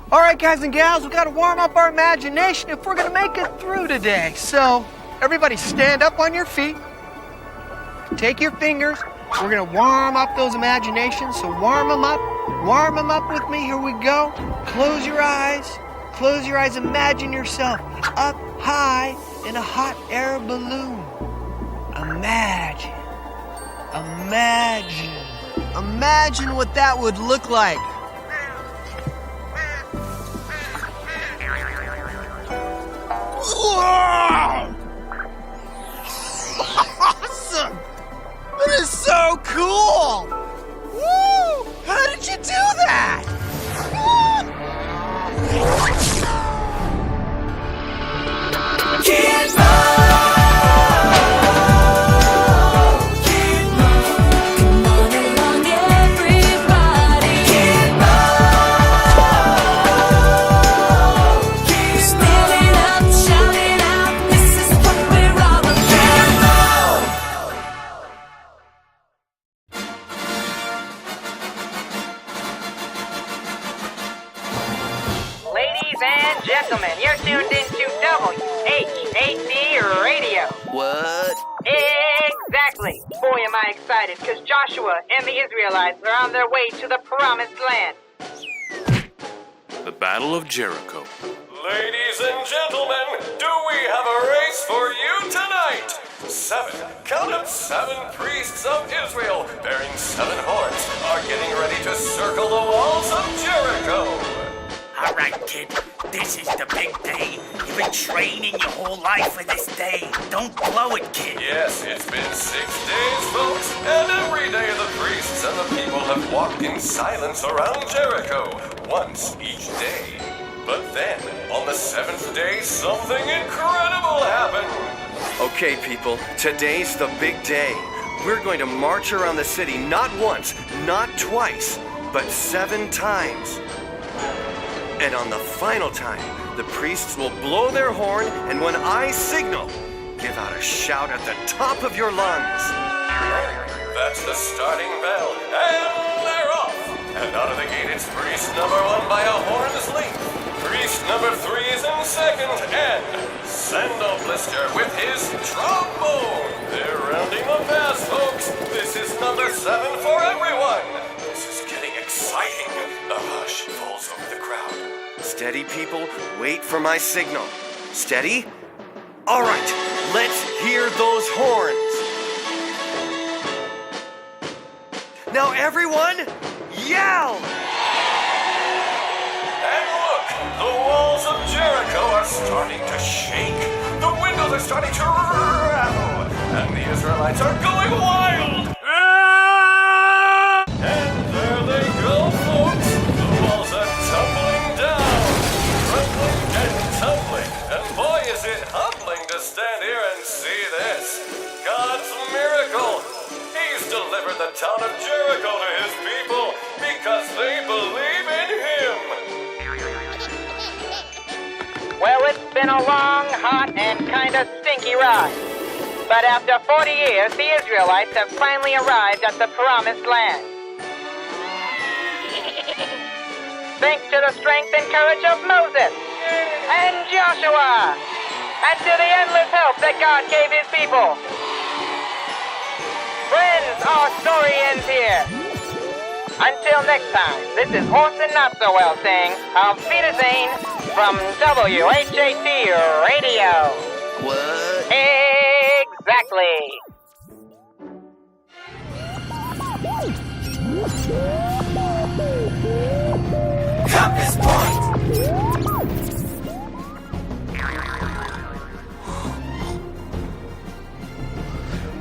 All right, guys and gals, we got to warm up our imagination if we're going to make it through today. So, everybody stand up on your feet. Take your fingers. We're going to warm up those imaginations. So warm them up. Warm them up with me. Here we go. Close your eyes. Close your eyes. Imagine yourself up high in a hot air balloon. Imagine. Imagine. Imagine what that would look like. Whoa! Awesome! That is so cool! Woo! How did you do that? Kid Ladies and gentlemen, you're tuned into WHAT Radio. What? Exactly. Boy, am I excited, because Joshua and the Israelites are on their way to the Promised Land. The Battle of Jericho. Ladies and gentlemen, do we have a race for you tonight? 7, count them, 7 priests of Israel, bearing 7 horns, are getting ready to circle the walls of Jericho. All right, kid. This is the big day. You've been training your whole life for this day. Don't blow it, kid. Yes, it's been 6 days, folks, and every day the priests and the people have walked in silence around Jericho, once each day. But then, on the 7th day, something incredible happened. Okay, people, today's the big day. We're going to march around the city not once, not twice, but 7 times. And on the final time, the priests will blow their horn, and when I signal, give out a shout at the top of your lungs. That's the starting bell, and they're off. And out of the gate, it's priest number 1 by a horn's length. Priest number 3 is in second, and Sandal Blister with his trombone. They're rounding the pass, folks. This is number 7 for everyone. This is getting exciting. A hush falls over the crowd. Steady, people. Wait for my signal. Steady? All right, let's hear those horns. Now, everyone, yell! And look, the walls of Jericho are starting to shake. The windows are starting to rattle. And the Israelites are going wild. And there they go, folks. The walls are tumbling down, crumbling and tumbling. And boy, is it humbling to stand here and see this. God's miracle. He's delivered the town of Jericho to his people because they believe in him. Well, it's been a long, hot, and kind of stinky ride. But after 40 years, the Israelites have finally arrived at the Promised Land. Thanks to the strength and courage of Moses and Joshua, and to the endless help that God gave his people. Friends, our story ends here. Until next time, this is Orson Not So Well saying, Auf Wiedersehen from WHAT Radio. What? Exactly. Compass point!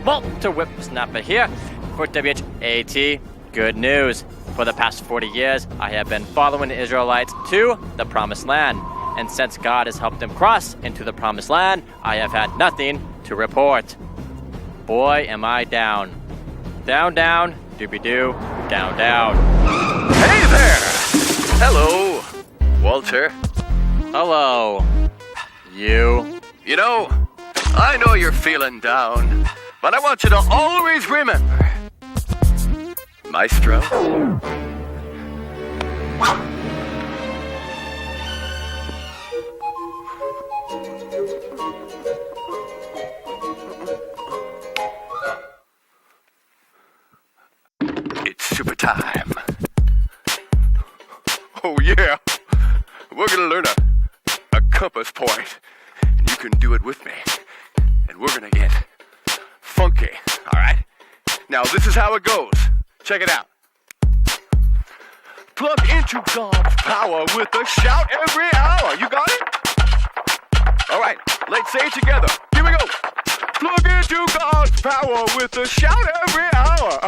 Walter Whipsnapper here for WHAT. Good news. For the past 40 years, I have been following the Israelites to the Promised Land. And since God has helped them cross into the Promised Land, I have had nothing to report. Boy, am I down. Down, down, doobie-doo, down, down. Hey there! Hello, Walter. Hello. You. You know, I know you're feeling down, but I want you to always remember, Maestro, Oh, yeah. We're gonna learn a compass point, and you can do it with me. And we're gonna get funky, all right? Now, this is how it goes. Check it out. Plug into God's power with a shout every hour. You got it? All right, let's say it together. Here we go. Plug into God's power with a shout every hour.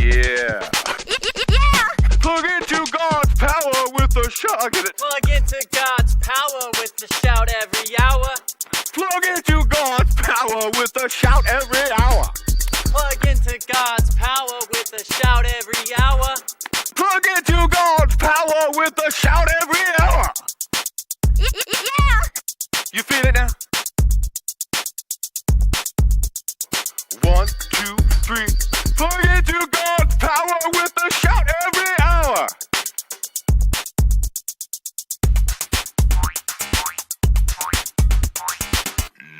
Yeah. Plug into God's power with a shout. I get it. Plug into God's power with the shout every hour. Plug into God's power with a shout every hour. Plug into God's power with a shout every hour. Plug into God's power with a shout every hour. You feel it now? 1, 2, 3. Plug into God's power with a shout every hour.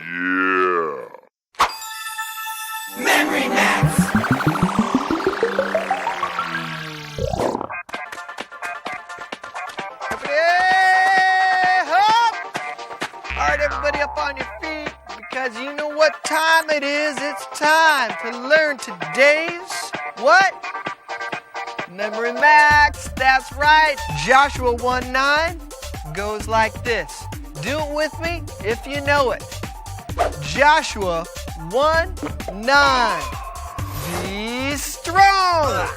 Yeah. Memory Max. All right, everybody up on your feet, because you know what time it is. It's time to learn today's what? Memory Max. That's right. Joshua 1:9 goes like this. Do it with me if you know it. Joshua 1:9. Be strong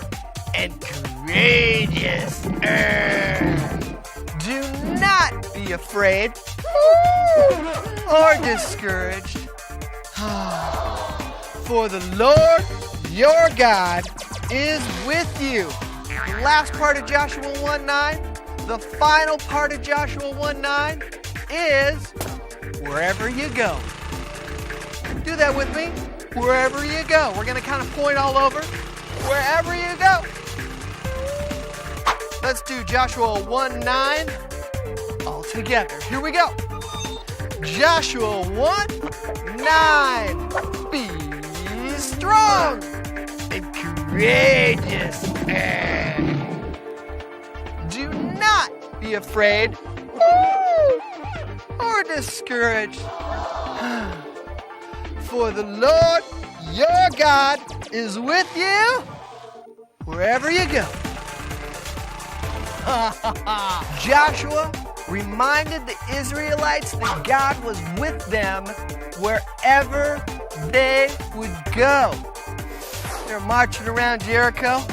and courageous. Do not be afraid or discouraged. For the Lord your God is with you. The last part of Joshua 1:9, the final part of Joshua 1:9 is wherever you go. Do that with me. Wherever you go. We're going to kind of point all over. Wherever you go. Let's do Joshua 1:9 all together. Here we go. Joshua 1:9. Be strong and courageous. Do not be afraid or discouraged. For the Lord your God is with you wherever you go. Joshua reminded the Israelites that God was with them wherever they would go. They're marching around Jericho.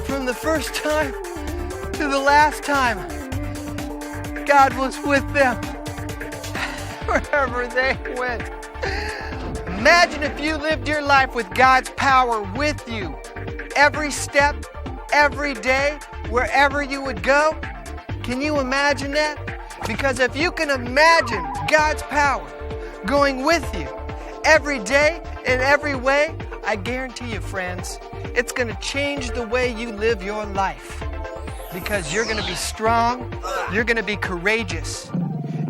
From the first time to the last time, God was with them wherever they went. Imagine if you lived your life with God's power with you every step, every day, wherever you would go. Can you imagine that? Because if you can imagine God's power going with you every day in every way, I guarantee you, friends, it's going to change the way you live your life. Because you're going to be strong, you're going to be courageous.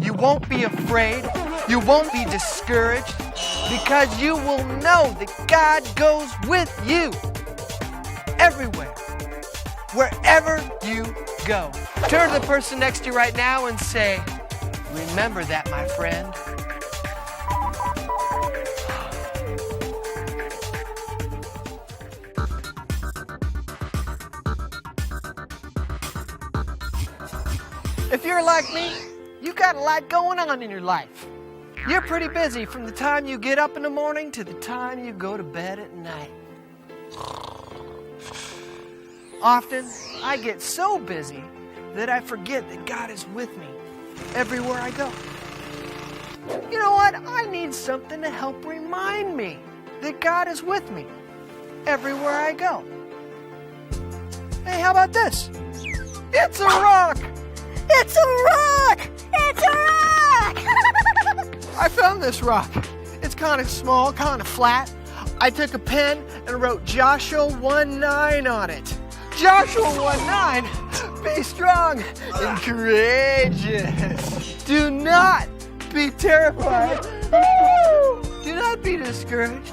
You won't be afraid, you won't be discouraged, because you will know that God goes with you everywhere, wherever you go. Turn to the person next to you right now and say, remember that, my friend. If you're like me, you got a lot going on in your life. You're pretty busy from the time you get up in the morning to the time you go to bed at night. Often, I get so busy that I forget that God is with me everywhere I go. You know what? I need something to help remind me that God is with me everywhere I go. Hey, how about this? It's a rock! It's a rock! It's a rock! I found this rock. It's kind of small, kind of flat. I took a pen and wrote Joshua 1:9 on it. Joshua 1:9, be strong and courageous. Do not be terrified. Do not be discouraged,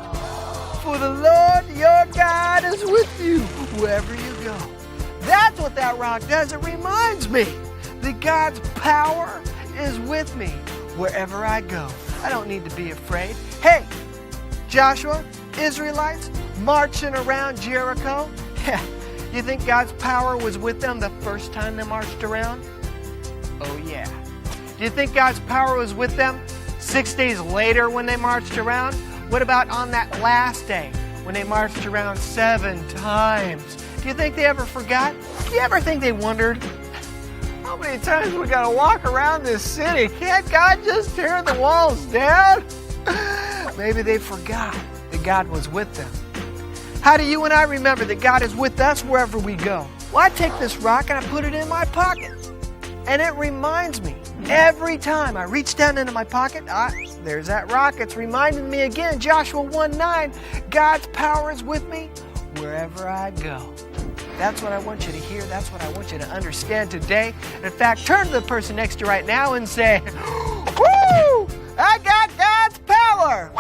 for the Lord your God is with you wherever you go. That's what that rock does. It reminds me that God's power is with me wherever I go. I don't need to be afraid. Hey, Joshua, Israelites marching around Jericho. You think God's power was with them the first time they marched around? Oh yeah. Do you think God's power was with them 6 days later when they marched around? What about on that last day when they marched around 7 times? Do you think they ever forgot? Do you ever think they wondered, how many times we gotta walk around this city? Can't God just tear the walls down? Maybe they forgot that God was with them. How do you and I remember that God is with us wherever we go? Well, I take this rock and I put it in my pocket. And it reminds me every time I reach down into my pocket, there's that rock. It's reminding me again, Joshua 1:9, God's power is with me wherever I go. That's what I want you to hear. That's what I want you to understand today. In fact, turn to the person next to you right now and say, woo! I got God's power!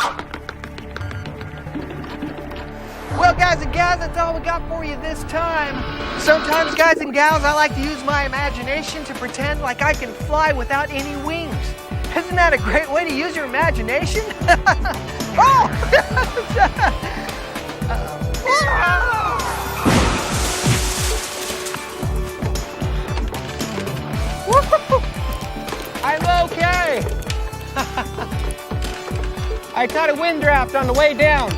Well, guys and gals, that's all we got for you this time. Sometimes, guys and gals, I like to use my imagination to pretend like I can fly without any wings. Isn't that a great way to use your imagination? Oh! I'm okay. I caught a wind draft on the way down.